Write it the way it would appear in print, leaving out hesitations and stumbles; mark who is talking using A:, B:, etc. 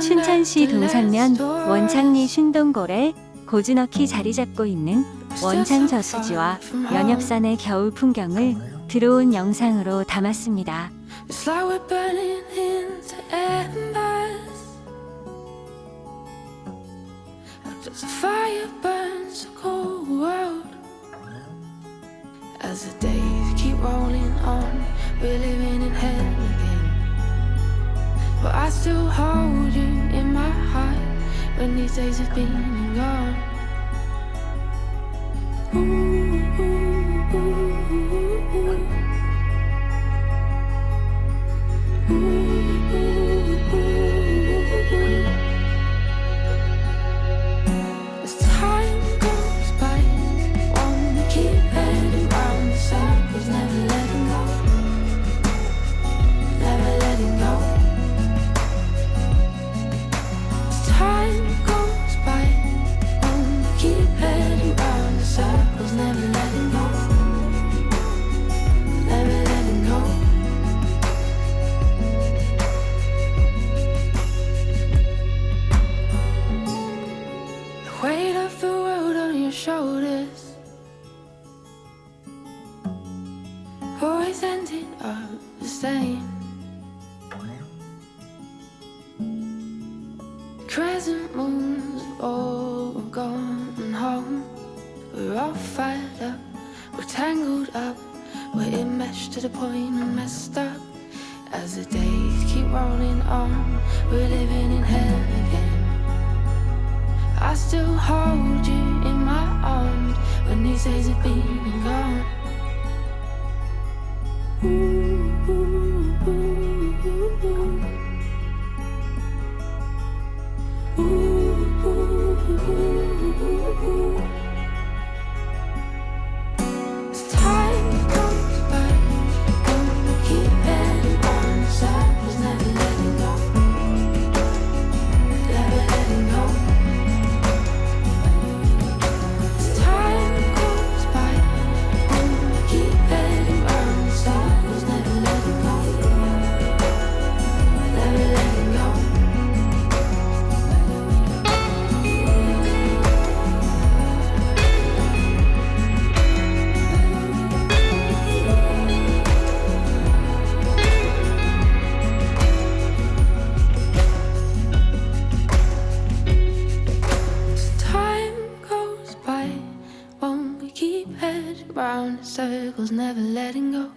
A: 춘천시 동산면 원창리 쉰동골에 고즈넉히 자리잡고 있는 원창저수지와 연엽산의 겨울 풍경을 들어온 영상으로 담았습니다.
B: It's like we're burning into embers. As the fire burns the cold world. As the days keep rolling on, we're living in hell again. But I still hold you in my heart when these days have been and gone. Ooh, ooh, ooh, ooh, ooh. As time goes by, won't we keep heading round the circles, never letting go, never letting go. As time goes by, won't we keep heading round the circles, never letting go, never letting go. Weight of the world on your shoulders, always ending up the same. Crescent moons have all gone home. We're all fired up, we're tangled up, we're enmeshed to the point of messed up. As the days keep rolling on, we're living in hell again. I still hold you in my arms when these days have been and gone. Ooh, ooh, ooh, ooh, ooh. Ooh, ooh, ooh, ooh. As time goes by, gonna keep heading round in circles, never letting go, never letting go. Round in circles, never letting go.